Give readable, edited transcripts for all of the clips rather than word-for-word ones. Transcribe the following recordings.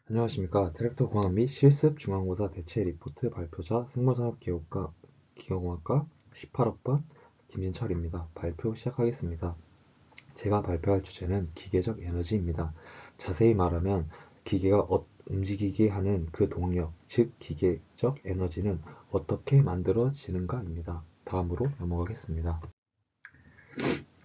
안녕하십니까. 트랙터 공학 및 실습 중간고사 대체 리포트 발표자 생물산업기업과 기계공학과 18학번 김진철입니다. 발표 시작하겠습니다. 제가 발표할 주제는 기계적 에너지입니다. 자세히 말하면 기계가 움직이게 하는 그 동력, 즉 기계적 에너지는 어떻게 만들어지는가입니다. 다음으로 넘어가겠습니다.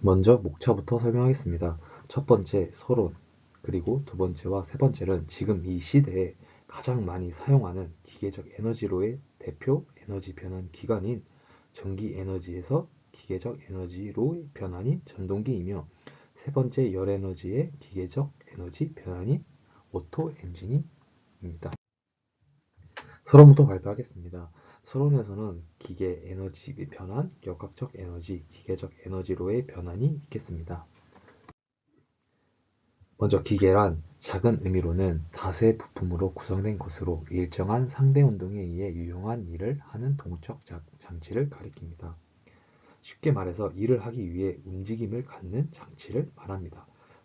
먼저 목차부터 설명하겠습니다. 첫 번째, 서론, 그리고 두 번째와 세 번째는 지금 이 시대에 가장 많이 사용하는 기계적 에너지로의 대표 에너지 변환 기관인 전기 에너지에서 기계적 에너지로 변환인 전동기이며, 세 번째 열 에너지의 기계적 에너지 변환인 오토 엔진입니다. 서론부터 발표하겠습니다. 서론에서는 기계 에너지 변환, 역학적 에너지, 기계적 에너지로의 변환이 있겠습니다. 먼저 기계란 작은 의미로는 다수의 부품으로 구성된 것으로 일정한 상대 운동에 의해 유용한 일을 하는 동적 장치를 가리킵니다. 쉽게 말해서 일을 하기 위해 움직임을 갖는 장치를 말합니다.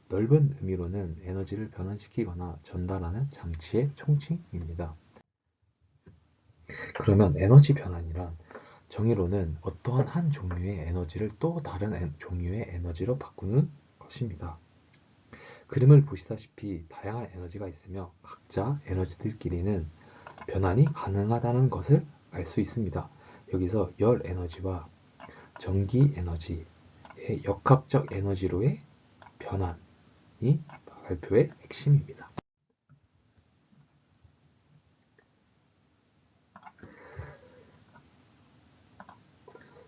넓은 의미로는 에너지를 변환시키거나 전달하는 장치의 총칭입니다. 그러면 에너지 변환이란 정의로는 어떠한 한 종류의 에너지를 또 다른 종류의 에너지로 바꾸는 것입니다. 그림을 보시다시피 다양한 에너지가 있으며 각자 에너지들끼리는 변환이 가능하다는 것을 알 수 있습니다. 여기서 열 에너지와 전기 에너지의 역학적 에너지로의 변환이 발표의 핵심입니다.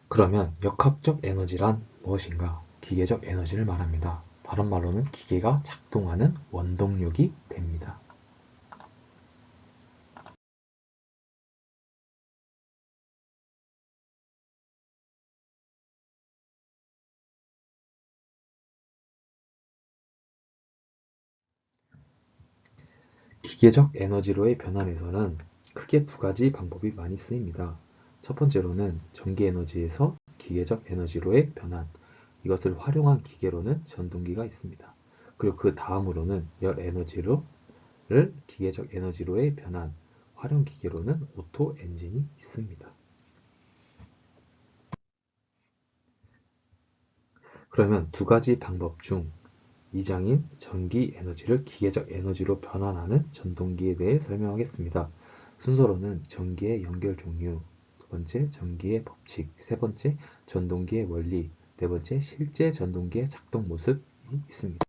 그러면 역학적 에너지란 무엇인가? 기계적 에너지를 말합니다. 다른 말로는 기계가 작동하는 원동력이 됩니다. 기계적 에너지로의 변환에서는 크게 두 가지 방법이 많이 쓰입니다. 첫 번째로는 전기 에너지에서 기계적 에너지로의 변환, 이것을 활용한 기계로는 전동기가 있습니다. 그리고 그 다음으로는 열 에너지를 기계적 에너지로의 변환, 활용 기계로는 오토 엔진이 있습니다. 그러면 두 가지 방법 중 2장인 전기 에너지를 기계적 에너지로 변환하는 전동기에 대해 설명하겠습니다. 순서로는 전기의 연결 종류, 두 번째 전기의 법칙, 세 번째 전동기의 원리, 네 번째 실제 전동기의 작동 모습이 있습니다.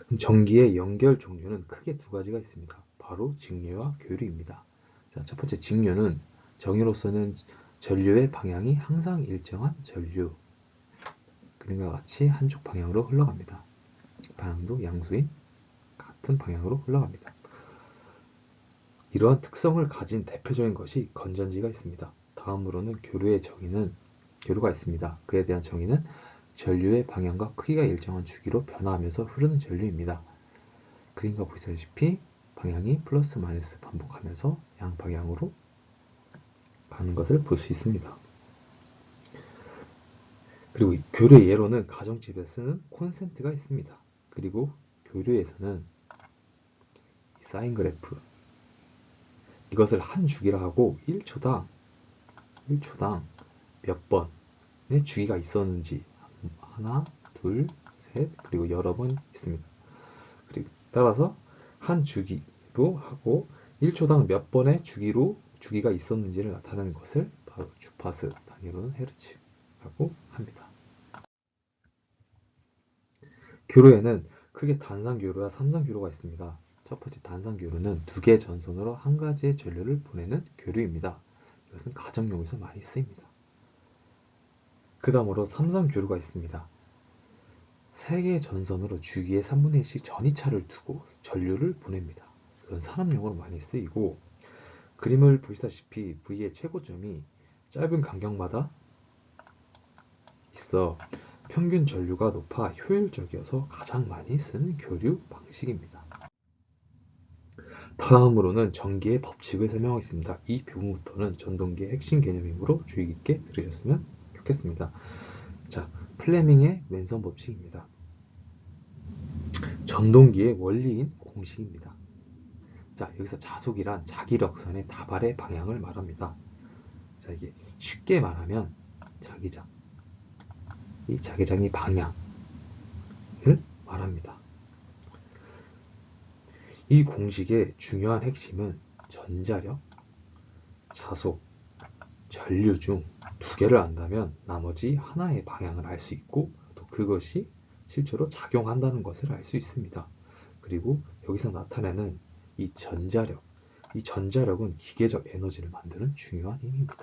그럼 전기의 연결 종류는 크게 두 가지가 있습니다. 바로 직류와 교류입니다. 자, 첫 번째 직류는 정의로서는 전류의 방향이 항상 일정한 전류, 그림과 같이 한쪽 방향으로 흘러갑니다. 방향도 양수인 같은 방향으로 흘러갑니다. 이러한 특성을 가진 대표적인 것이 건전지가 있습니다. 다음으로는 교류가 있습니다. 그에 대한 정의는 전류의 방향과 크기가 일정한 주기로 변화하면서 흐르는 전류입니다. 그림과 보시다시피 방향이 플러스 마이너스 반복하면서 양방향으로 가는 것을 볼 수 있습니다. 그리고 교류의 예로는 가정집에 쓰는 콘센트가 있습니다. 그리고 교류에서는 사인 그래프, 이것을 한 주기라 하고 1초당 몇 번의 주기가 있었는지, 하나, 둘, 셋, 그리고 여러 번 있습니다. 그리고 따라서 한 주기로 하고 1초당 몇 번의 주기가 있었는지를 나타내는 것을 바로 주파수, 단위로는 헤르츠라고 합니다. 교류에는 크게 단상교류와 삼상교류가 있습니다. 첫 번째 단상교류는 두 개의 전선으로 한 가지의 전류를 보내는 교류입니다. 이것은 가정용에서 많이 쓰입니다. 그 다음으로 삼상교류가 있습니다. 세 개의 전선으로 주기의 3분의 1씩 전이차를 두고 전류를 보냅니다. 이건 산업용으로 많이 쓰이고, 그림을 보시다시피 V의 최고점이 짧은 간격마다 있어 평균 전류가 높아 효율적이어서 가장 많이 쓰는 교류 방식입니다. 다음으로는 전기의 법칙을 설명하겠습니다. 이 부분부터는 전동기의 핵심 개념이므로 주의 깊게 들으셨으면 좋겠습니다. 자, 플레밍의 왼선 법칙입니다. 전동기의 원리인 공식입니다. 자, 여기서 자속이란 자기력선의 다발의 방향을 말합니다. 자, 이게 쉽게 말하면 자기장, 이 자기장의 방향을 말합니다. 이 공식의 중요한 핵심은 전자력, 자속, 전류 중 두 개를 안다면 나머지 하나의 방향을 알 수 있고 또 그것이 실제로 작용한다는 것을 알 수 있습니다. 그리고 여기서 나타내는 이 전자력은 기계적 에너지를 만드는 중요한 힘입니다.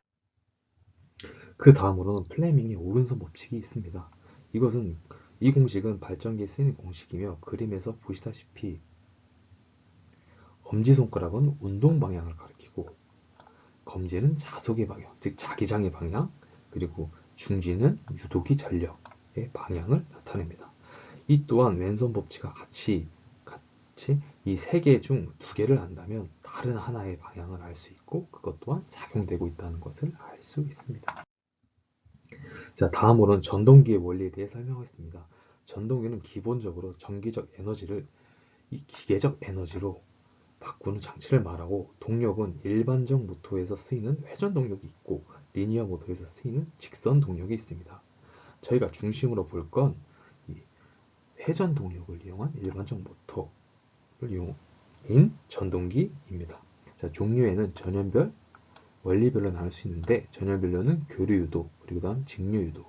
그 다음으로는 플레밍의 오른손 법칙이 있습니다. 이 공식은 발전기에 쓰이는 공식이며 그림에서 보시다시피 엄지손가락은 운동 방향을 가리키고 검지는 자속의 방향, 즉 자기장의 방향, 그리고 중지는 유도기 전력의 방향을 나타냅니다. 이 또한 왼손 법칙과 같이 이 세 개 중 두 개를 안다면 다른 하나의 방향을 알 수 있고 그것 또한 작용되고 있다는 것을 알 수 있습니다. 자, 다음으로는 전동기의 원리에 대해 설명하겠습니다. 전동기는 기본적으로 전기적 에너지를 이 기계적 에너지로 바꾸는 장치를 말하고 동력은 일반적 모터에서 쓰이는 회전 동력이 있고 리니어 모터에서 쓰이는 직선 동력이 있습니다. 저희가 중심으로 볼 건 회전 동력을 이용한 일반적 모터를 이용인 전동기입니다. 자, 종류에는 전연별, 원리별로 나눌 수 있는데 전연별로는 교류유도, 그리고 다음 직류유도,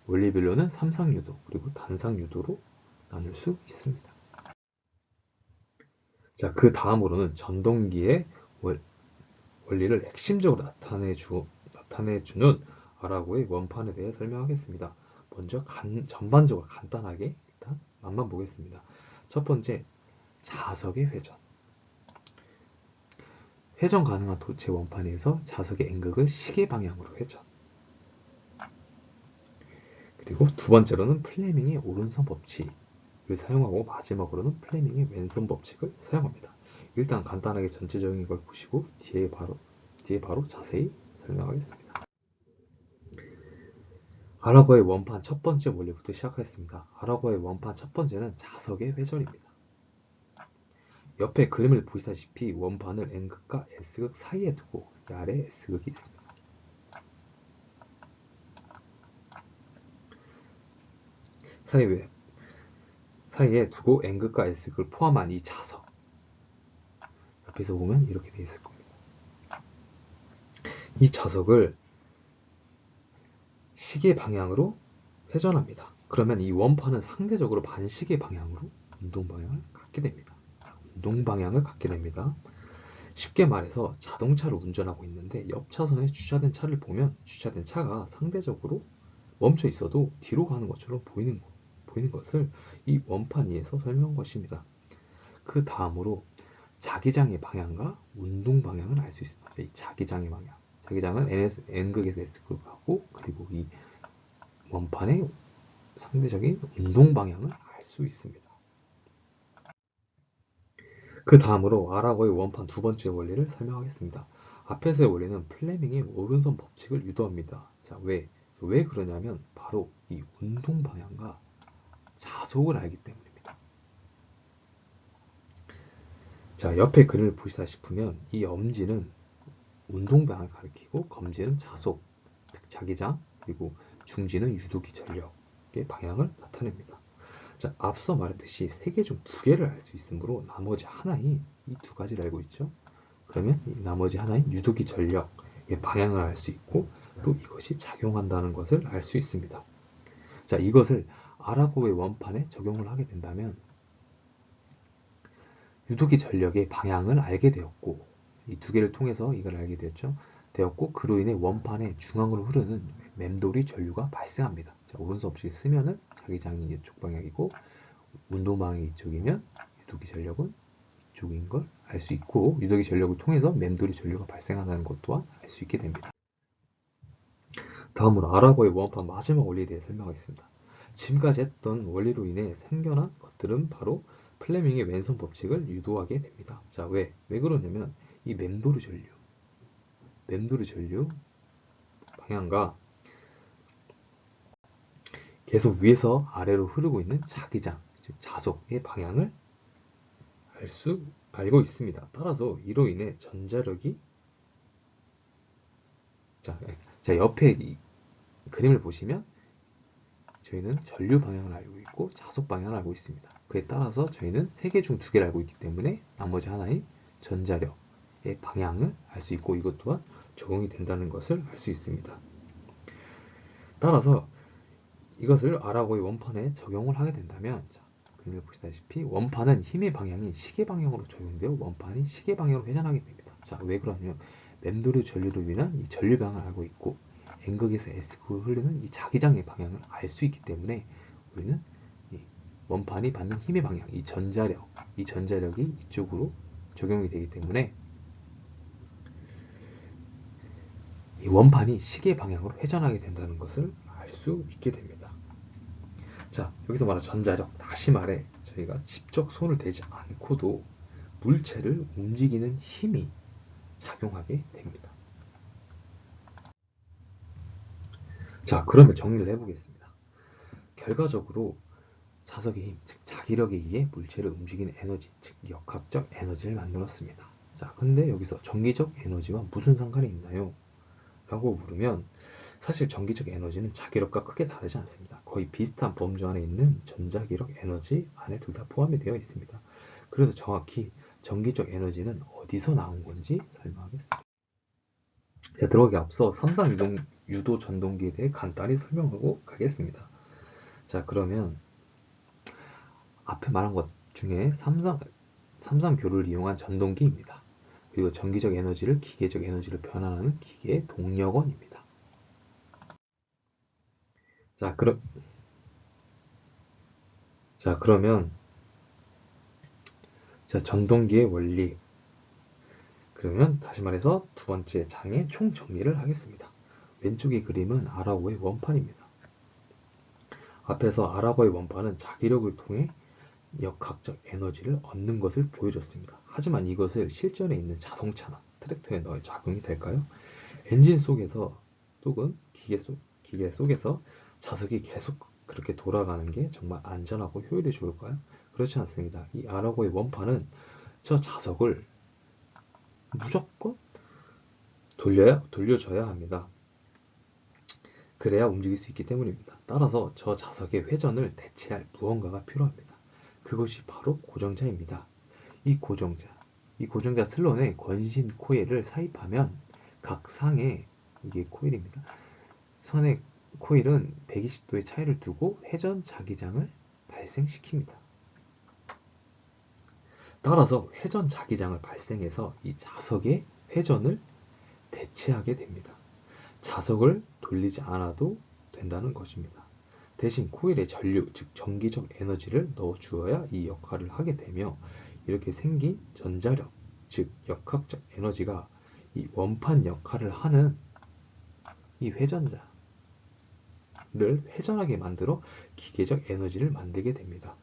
원리별로는 삼상유도, 그리고 단상유도로 나눌 수 있습니다. 자, 그 다음으로는 전동기의 원리를 핵심적으로 나타내주는 아라고의 원판에 대해 설명하겠습니다. 먼저 전반적으로 간단하게 일단 맛만 보겠습니다. 첫 번째, 자석의 회전. 회전 가능한 도체 원판에서 자석의 N극을 시계 방향으로 회전. 그리고 두 번째로는 플레밍의 오른손 법칙을 사용하고 마지막으로는 플레밍의 왼손 법칙을 사용합니다. 일단 간단하게 전체적인 걸 보시고 뒤에 바로 자세히 설명하겠습니다. 아라고의 원판 첫 번째 원리부터 시작하겠습니다. 아라고의 원판 첫 번째는 자석의 회전입니다. 옆에 그림을 보시다시피 원판을 N극과 S극 사이에 두고 이 아래에 S극이 있습니다. 사이에 두고 N극과 S극을 포함한 이 자석, 옆에서 보면 이렇게 되어 있을 겁니다. 이 자석을 시계 방향으로 회전합니다. 그러면 이 원판은 상대적으로 반시계 방향으로 운동 방향을 갖게 됩니다. 운동 방향을 갖게 됩니다. 쉽게 말해서 자동차를 운전하고 있는데 옆 차선에 주차된 차를 보면 주차된 차가 상대적으로 멈춰 있어도 뒤로 가는 것처럼 보이는 것을 이 원판 위에서 설명한 것입니다. 그 다음으로 자기장의 방향과 운동 방향을 알 수 있습니다. 이 자기장의 방향. 자기장은 N극에서 S극하고 그리고 이 원판의 상대적인 운동 방향을 알 수 있습니다. 그 다음으로 아라고의 원판 두 번째 원리를 설명하겠습니다. 앞에서의 원리는 플레밍의 오른손 법칙을 유도합니다. 자, 왜 그러냐면 바로 이 운동 방향과 자속을 알기 때문입니다. 자, 옆에 그림을 보시다 싶으면 이 엄지는 운동 방향을 가리키고 검지는 자속, 즉 자기장, 그리고 중지는 유도기 전력의 방향을 나타냅니다. 자, 앞서 말했듯이 세 개 중 두 개를 알 수 있으므로 나머지 하나인 이 두 가지를 알고 있죠. 그러면 이 나머지 하나인 유도기 전력의 방향을 알 수 있고 또 이것이 작용한다는 것을 알 수 있습니다. 자, 이것을 아라고의 원판에 적용을 하게 된다면 유도기 전력의 방향을 알게 되었고 이 두 개를 통해서 이걸 알게 되었고 그로 인해 원판의 중앙으로 흐르는 맴돌이 전류가 발생합니다. 자, 오른손 법칙을 쓰면은 자기장이 이쪽 방향이고 운동 방향이 이쪽이면 유도기 전력은 이쪽인 걸 알 수 있고 유도기 전력을 통해서 맴돌이 전류가 발생한다는 것 또한 알 수 있게 됩니다. 다음으로 아라고의 원판 마지막 원리에 대해 설명하겠습니다. 지금까지 했던 원리로 인해 생겨난 것들은 바로 플레밍의 왼손 법칙을 유도하게 됩니다. 자, 왜 그러냐면 이 맴돌이 전류 방향과 계속 위에서 아래로 흐르고 있는 자기장, 즉 자속의 방향을 알고 있습니다. 따라서 이로 인해 전자력이 자 옆에 이 그림을 보시면 저희는 전류 방향을 알고 있고 자속 방향을 알고 있습니다. 그에 따라서 저희는 세 개 중 두 개를 알고 있기 때문에 나머지 하나인 전자력의 방향을 알 수 있고 이것 또한 적용이 된다는 것을 알 수 있습니다. 따라서 이것을 아라고의 원판에 적용을 하게 된다면 자, 그림을 보시다시피 원판은 힘의 방향이 시계 방향으로 적용되어 원판이 시계 방향으로 회전하게 됩니다. 자, 왜 그러냐면 맴도르 전류로 인한 이 전류 방향을 알고 있고 N극에서 S극으로 흐르는 이 자기장의 방향을 알 수 있기 때문에 우리는 이 원판이 받는 힘의 방향, 이 전자력이 이쪽으로 적용이 되기 때문에 이 원판이 시계 방향으로 회전하게 된다는 것을 알 수 있게 됩니다. 자, 여기서 말하는 전자력, 다시 말해 저희가 직접 손을 대지 않고도 물체를 움직이는 힘이 작용하게 됩니다. 자, 그러면 정리를 해보겠습니다. 결과적으로 자석의 힘, 즉 자기력에 의해 물체를 움직이는 에너지, 즉 역학적 에너지를 만들었습니다. 자, 근데 여기서 전기적 에너지와 무슨 상관이 있나요? 라고 물으면 사실 전기적 에너지는 자기력과 크게 다르지 않습니다. 거의 비슷한 범주 안에 있는 전자기력 에너지 안에 둘 다 포함이 되어 있습니다. 그래서 정확히 전기적 에너지는 어디서 나온 건지 설명하겠습니다. 자, 들어가기 앞서 삼상 유도 전동기에 대해 간단히 설명하고 가겠습니다. 자, 그러면 앞에 말한 것 중에 삼삼교를 이용한 전동기입니다. 그리고 전기적 에너지를 기계적 에너지로 변환하는 기계의 동력원입니다. 자, 그러면 자, 전동기의 원리. 그러면 다시 말해서 두 번째 장의 총 정리를 하겠습니다. 왼쪽의 그림은 아라고의 원판입니다. 앞에서 아라고의 원판은 자기력을 통해 역학적 에너지를 얻는 것을 보여줬습니다. 하지만 이것을 실전에 있는 자동차나 트랙터에 넣어 작용이 될까요? 엔진 속에서 또는 기계 속에서 자석이 계속 그렇게 돌아가는 게 정말 안전하고 효율이 좋을까요? 그렇지 않습니다. 이 아라고의 원판은 저 자석을 무조건 돌려줘야 합니다. 그래야 움직일 수 있기 때문입니다. 따라서 저 자석의 회전을 대체할 무언가가 필요합니다. 그것이 바로 고정자입니다. 이 고정자 슬롯에 권신 코일을 삽입하면 각 상에 이게 코일입니다. 선의 코일은 120도의 차이를 두고 회전 자기장을 발생시킵니다. 따라서 회전 자기장을 발생해서 이 자석의 회전을 대체하게 됩니다. 자석을 돌리지 않아도 된다는 것입니다. 대신 코일에 전류, 즉 전기적 에너지를 넣어 주어야 이 역할을 하게 되며 이렇게 생긴 전자력, 즉 역학적 에너지가 이 원판 역할을 하는 이 회전자를 회전하게 만들어 기계적 에너지를 만들게 됩니다.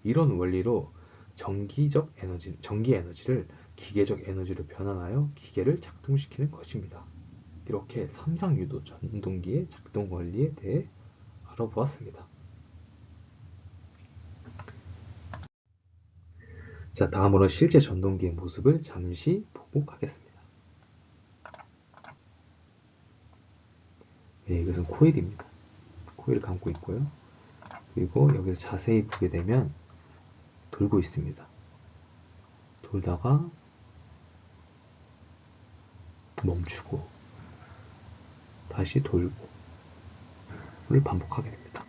이런 원리로 전기 에너지를 기계적 에너지로 변환하여 기계를 작동시키는 것입니다. 이렇게 삼상유도 전동기의 작동 원리에 대해 알아보았습니다. 자, 다음으로 실제 전동기의 모습을 잠시 보고 가겠습니다. 네, 이것은 코일입니다. 코일을 감고 있고요. 그리고 여기서 자세히 보게 되면 돌고 있습니다. 돌다가 멈추고 다시 돌고 를 반복하게 됩니다.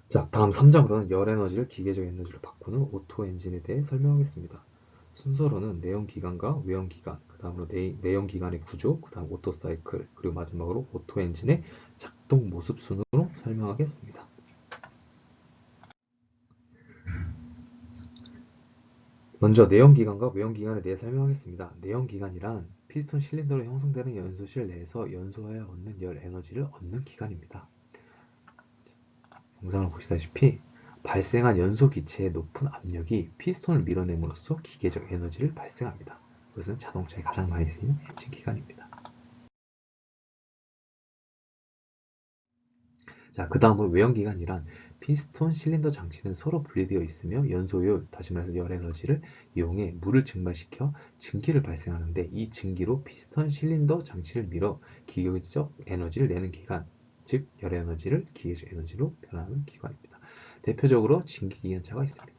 자, 다음 3장으로는 열 에너지를 기계적 에너지로 바꾸는 오토 엔진에 대해 설명하겠습니다. 순서로는 내연기관과 외연기관, 그 다음으로 내연기관의 구조, 그 다음 오토 사이클, 그리고 마지막으로 오토 엔진의 작동 모습 순으로 설명하겠습니다. 먼저 내연기관과 외연기관에 대해 설명하겠습니다. 내연기관이란 피스톤 실린더로 형성되는 연소실 내에서 연소하여 얻는 열 에너지를 얻는 기관입니다. 영상을 보시다시피 발생한 연소 기체의 높은 압력이 피스톤을 밀어냄으로써 기계적 에너지를 발생합니다. 이것은 자동차에 가장 많이 쓰이는 엔진 기관입니다. 자, 그 다음으로 외연기관이란 피스톤, 실린더 장치는 서로 분리되어 있으며 연소율, 다시 말해서 열 에너지를 이용해 물을 증발시켜 증기를 발생하는데 이 증기로 피스톤, 실린더 장치를 밀어 기계적 에너지를 내는 기관, 즉 열 에너지를 기계적 에너지로 변화하는 기관입니다. 대표적으로 증기기관차가 있습니다.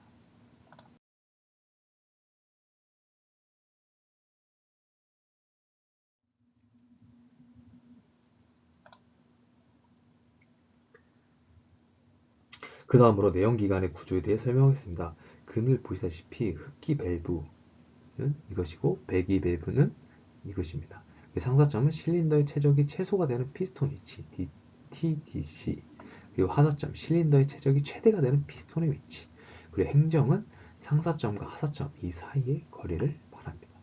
그 다음으로 내연기관의 구조에 대해 설명하겠습니다. 금일 보시다시피 흡기 밸브는 이것이고 배기 밸브는 이것입니다. 상사점은 실린더의 최적이 최소가 되는 피스톤 위치 TDC, 그리고 하사점 실린더의 최적이 최대가 되는 피스톤의 위치, 그리고 행정은 상사점과 하사점 이 사이의 거리를 말합니다.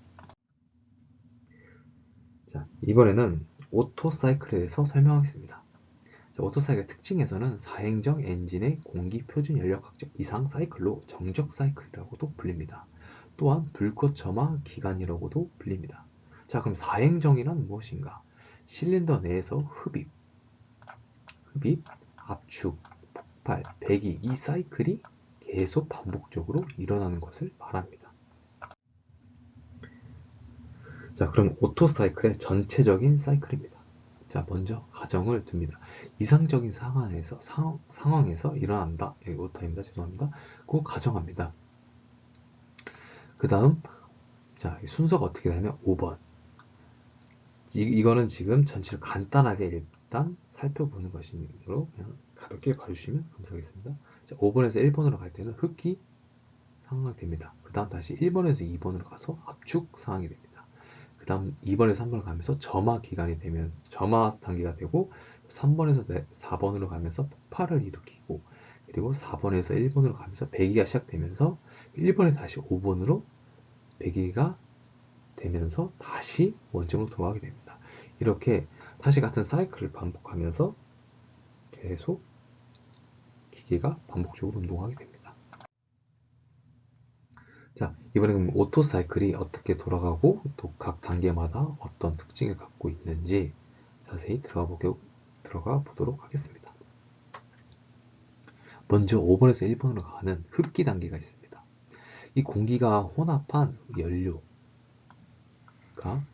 자, 이번에는 오토사이클에 대해서 설명하겠습니다. 오토사이클의 특징에서는 사행정 엔진의 공기 표준 연력 확정 이상 사이클로 정적 사이클이라고도 불립니다. 또한 불꽃 점화 기간이라고도 불립니다. 자, 그럼 사행정이란 무엇인가? 실린더 내에서 흡입, 압축, 폭발, 배기 이 사이클이 계속 반복적으로 일어나는 것을 말합니다. 자, 그럼 오토사이클의 전체적인 사이클입니다. 자, 먼저 가정을 둡니다. 이상적인 상황에서 일어난다. 여기 오타입니다. 죄송합니다. 그 가정합니다. 그 다음, 자, 순서가 어떻게 되냐면 5번. 이거는 지금 전체를 간단하게 일단 살펴보는 것이므로 그냥 가볍게 봐주시면 감사하겠습니다. 자, 5번에서 1번으로 갈 때는 흡기 상황이 됩니다. 그 다음 다시 1번에서 2번으로 가서 압축 상황이 됩니다. 그 다음 2번에서 3번으로 가면서 점화 기간이 되면 점화 단계가 되고 3번에서 4번으로 가면서 폭발을 일으키고 그리고 4번에서 1번으로 가면서 배기가 시작되면서 1번에서 다시 5번으로 배기가 되면서 다시 원점으로 돌아가게 됩니다. 이렇게 다시 같은 사이클을 반복하면서 계속 기계가 반복적으로 운동하게 됩니다. 자, 이번에는 오토 사이클이 어떻게 돌아가고 또 각 단계마다 어떤 특징을 갖고 있는지 자세히 들어가 보도록 하겠습니다. 먼저 5번에서 1번으로 가는 흡기 단계가 있습니다. 이 공기가 혼합한 연료가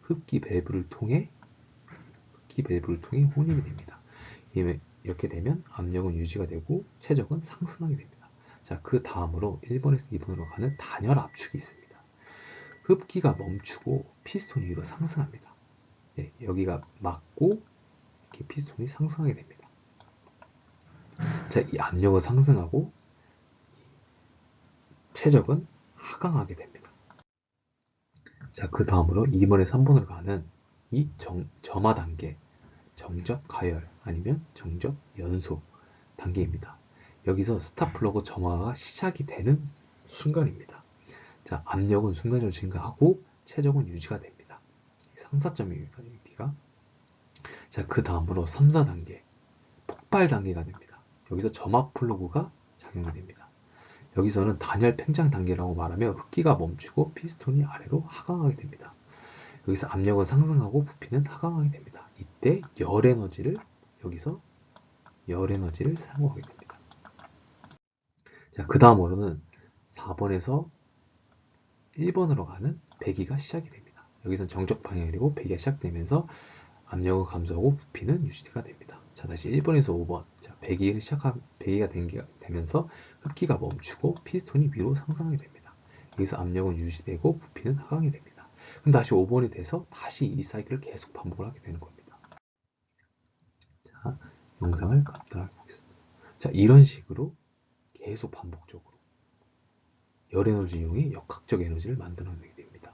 흡기 밸브를 통해 혼입이 됩니다. 이렇게 되면 압력은 유지가 되고 최적은 상승하게 됩니다. 자, 그 다음으로 1번에서 2번으로 가는 단열 압축이 있습니다. 흡기가 멈추고 피스톤이 위로 상승합니다. 네, 여기가 맞고 이렇게 피스톤이 상승하게 됩니다. 자, 이 압력은 상승하고 최적은 하강하게 됩니다. 자, 그 다음으로 2번에서 3번으로 가는 이 점화 단계, 정적 가열 아니면 정적 연소 단계입니다. 여기서 스타플러그 점화가 시작이 되는 순간입니다. 자, 압력은 순간적으로 증가하고 최적은 유지가 됩니다. 상사점입니다. 여기가. 자, 그 다음으로 3, 4단계 폭발 단계가 됩니다. 여기서 점화 플러그가 작용이 됩니다. 여기서는 단열 팽창 단계라고 말하며 흡기가 멈추고 피스톤이 아래로 하강하게 됩니다. 여기서 압력은 상승하고 부피는 하강하게 됩니다. 이때 여기서 열 에너지를 사용하게 됩니다. 자, 그 다음으로는 4번에서 1번으로 가는 배기가 시작이 됩니다. 여기서는 정적 방향이고 배기가 시작되면서 압력은 감소하고 부피는 유지가 됩니다. 자, 다시 1번에서 5번. 자, 배기가 되면서 흡기가 멈추고 피스톤이 위로 상승하게 됩니다. 여기서 압력은 유지되고 부피는 하강이 됩니다. 그럼 다시 5번이 돼서 다시 이 사이클을 계속 반복을 하게 되는 겁니다. 자, 영상을 간단하게 보겠습니다. 자, 이런 식으로 계속 반복적으로 열 에너지 이용해 역학적 에너지를 만들어내게 됩니다.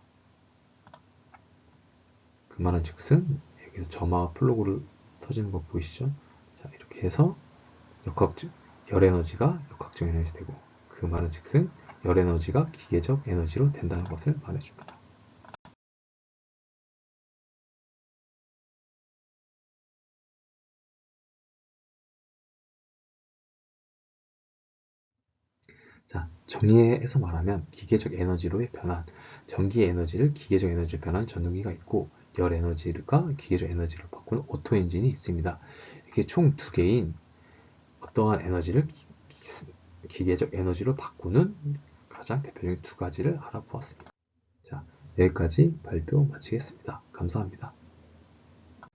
그 말은 즉슨 여기서 점화 플러그를 터지는 거 보이시죠? 자, 이렇게 해서 열 에너지가 역학적 에너지 되고 그 말은 즉슨 열 에너지가 기계적 에너지로 된다는 것을 말해줍니다. 자, 정리해서 말하면 기계적 에너지로의 변환, 전기 에너지를 기계적 에너지로 변환 전동기가 있고 열 에너지가 기계적 에너지로 바꾸는 오토 엔진이 있습니다. 이렇게 총 두 개인 어떠한 에너지를 기계적 에너지로 바꾸는 가장 대표적인 두 가지를 알아보았습니다. 자, 여기까지 발표 마치겠습니다. 감사합니다.